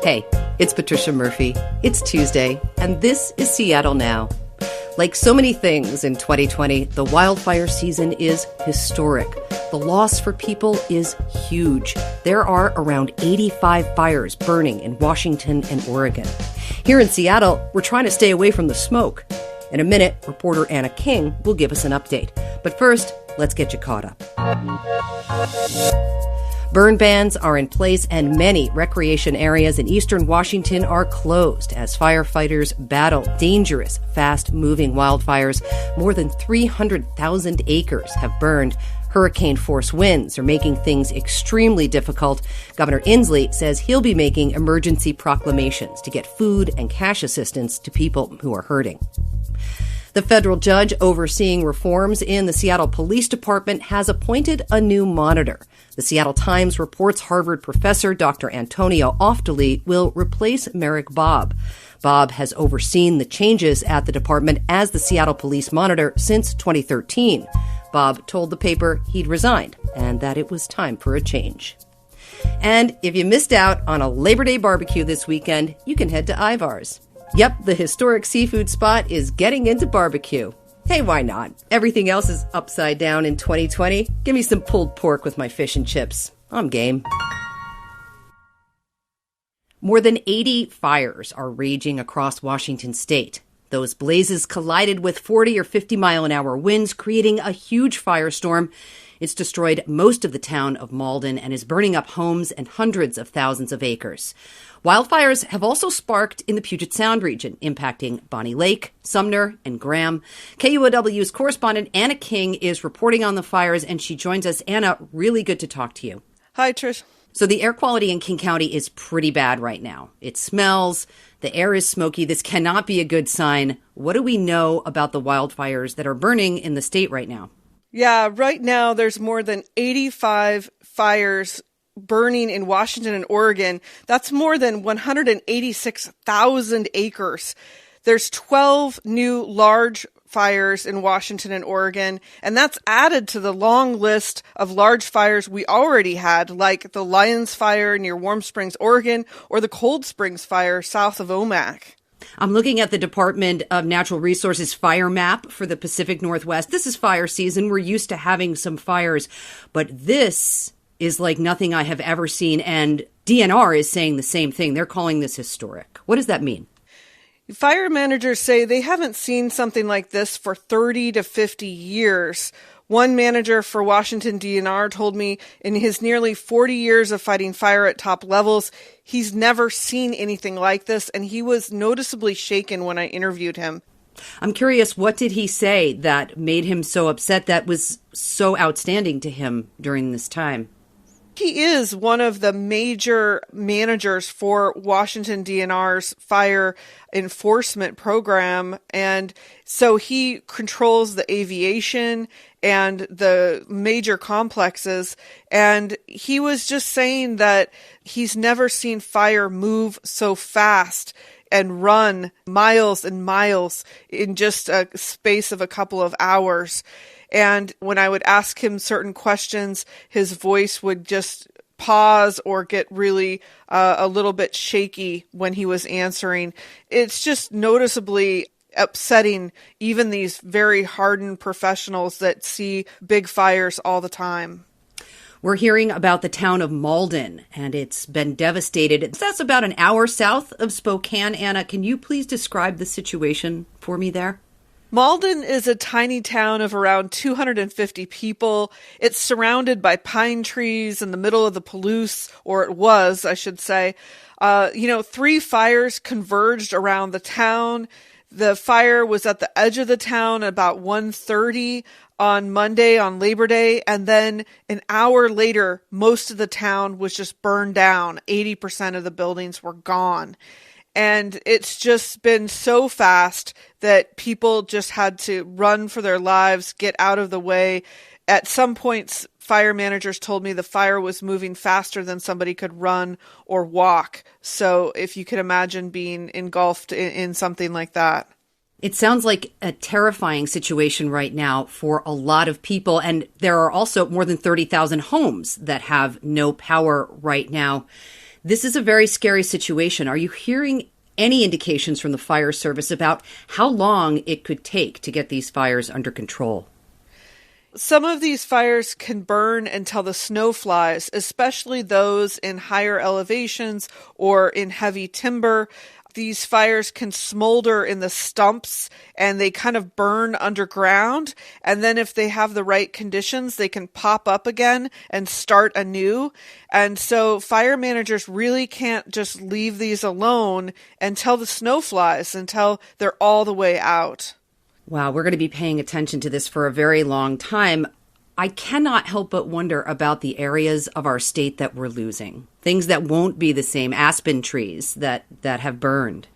Hey, it's Patricia Murphy. It's Tuesday, and this is Seattle Now. Like so many things in 2020, the wildfire season is historic. The loss for people is huge. There are around 85 fires burning in Washington and Oregon. Here in Seattle, we're trying to stay away from the smoke. In a minute, reporter Anna King will give us an update. But first, let's get you caught up. Burn bans are in place, and many recreation areas in eastern Washington are closed as firefighters battle dangerous, fast-moving wildfires. More than 300,000 acres have burned. Hurricane-force winds are making things extremely difficult. Governor Inslee says he'll be making emergency proclamations to get food and cash assistance to people who are hurting. The federal judge overseeing reforms in the Seattle Police Department has appointed a new monitor. The Seattle Times reports Harvard professor Dr. Antonio Oftali will replace Merrick Bobb. Bobb has overseen the changes at the department as the Seattle Police Monitor since 2013. Bobb told the paper he'd resigned and that it was time for a change. And if you missed out on a Labor Day barbecue this weekend, you can head to Ivar's. Yep, the historic seafood spot is getting into barbecue. Hey, why not? Everything else is upside down in 2020. Give me some pulled pork with my fish and chips. I'm game. More than 80 fires are raging across Washington state. Those blazes collided with 40 or 50 mile an hour winds, creating a huge firestorm. It's destroyed most of the town of Malden and is burning up homes and hundreds of thousands of acres. Wildfires have also sparked in the Puget Sound region, impacting Bonnie Lake, Sumner, and Graham. KUOW's correspondent Anna King is reporting on the fires, and she joins us. Anna, really good to talk to you. Hi, Trish. So the air quality in King County is pretty bad right now. It smells, the air is smoky. This cannot be a good sign. What do we know about the wildfires that are burning in the state right now? Yeah, right now there's more than 85 fires burning in Washington and Oregon. That's more than 186,000 acres. There's 12 new large fires in Washington and Oregon, and that's added to the long list of large fires we already had, like the Lions Fire near Warm Springs, Oregon, or the Cold Springs Fire south of Omak. I'm looking at the Department of Natural Resources fire map for the Pacific Northwest. This is fire season. We're used to having some fires, but this is like nothing I have ever seen. And DNR is saying the same thing. They're calling this historic. What does that mean? Fire managers say they haven't seen something like this for 30 to 50 years. One manager for Washington DNR told me in his nearly 40 years of fighting fire at top levels, he's never seen anything like this, and he was noticeably shaken when I interviewed him. I'm curious, what did he say that made him so upset, that was so outstanding to him during this time? He is one of the major managers for Washington DNR's fire enforcement program. And so he controls the aviation and the major complexes. And he was just saying that he's never seen fire move so fast and run miles and miles in just a space of a couple of hours. And when I would ask him certain questions, his voice would just pause or get really a little bit shaky when he was answering. It's just noticeably upsetting, even these very hardened professionals that see big fires all the time. We're hearing about the town of Malden, and it's been devastated. That's about an hour south of Spokane. Anna, can you please describe the situation for me there? Malden is a tiny town of around 250 people. It's surrounded by pine trees in the middle of the Palouse, or it was, I should say. 3 fires converged around the town. The fire was at the edge of the town about 1:30 on Monday, on Labor Day, and then an hour later, most of the town was just burned down. 80% of the buildings were gone. And it's just been so fast that people just had to run for their lives, get out of the way. At some points, fire managers told me the fire was moving faster than somebody could run or walk. So if you could imagine being engulfed in something like that. It sounds like a terrifying situation right now for a lot of people. And there are also more than 30,000 homes that have no power right now. This is a very scary situation. Are you hearing any indications from the fire service about how long it could take to get these fires under control? Some of these fires can burn until the snow flies, especially those in higher elevations or in heavy timber. These fires can smolder in the stumps and they kind of burn underground. And then if they have the right conditions, they can pop up again and start anew. And so fire managers really can't just leave these alone until the snow flies, until they're all the way out. Wow, we're going to be paying attention to this for a very long time. I cannot help but wonder about the areas of our state that we're losing. Things that won't be the same, aspen trees that have burned.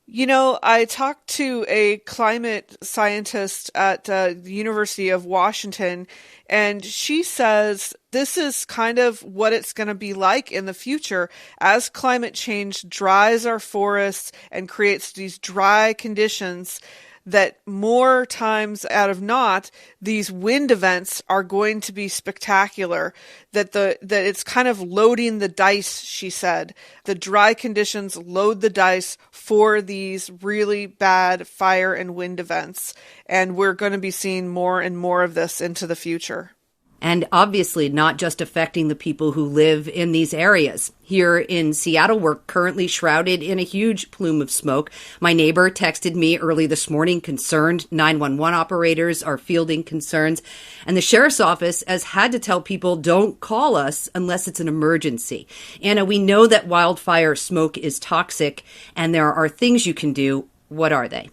You know, I talked to a climate scientist at the University of Washington, and she says this is kind of what it's going to be like in the future as climate change dries our forests and creates these dry conditions, that more times out of not, these wind events are going to be spectacular, that it's kind of loading the dice, she said. The dry conditions load the dice for these really bad fire and wind events. And we're going to be seeing more and more of this into the future. And obviously not just affecting the people who live in these areas. Here in Seattle, we're currently shrouded in a huge plume of smoke. My neighbor texted me early this morning concerned. 911 operators are fielding concerns. And the sheriff's office has had to tell people don't call us unless it's an emergency. Anna, we know that wildfire smoke is toxic and there are things you can do. What are they?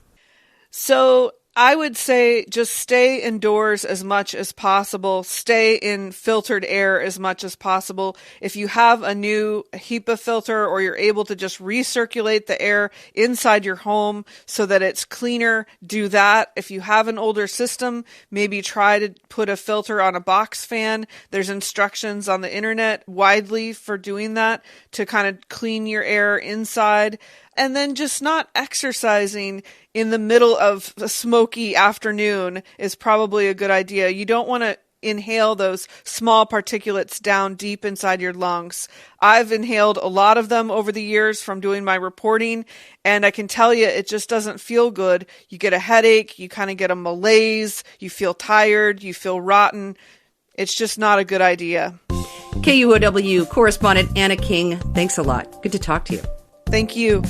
So I would say just stay indoors as much as possible. Stay in filtered air as much as possible. If you have a new HEPA filter or you're able to just recirculate the air inside your home so that it's cleaner, do that. If you have an older system, maybe try to put a filter on a box fan. There's instructions on the internet widely for doing that to kind of clean your air inside. And then just not exercising in the middle of a smoky afternoon is probably a good idea. You don't want to inhale those small particulates down deep inside your lungs. I've inhaled a lot of them over the years from doing my reporting, and I can tell you it just doesn't feel good. You get a headache, you kind of get a malaise, you feel tired, you feel rotten. It's just not a good idea. KUOW correspondent Anna King, thanks a lot. Good to talk to you. Thank you.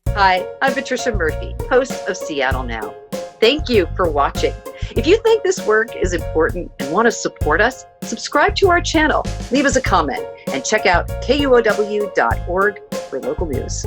Hi, I'm Patricia Murphy, host of Seattle Now. Thank you for watching. If you think this work is important and want to support us, subscribe to our channel, leave us a comment, and check out KUOW.org for local news.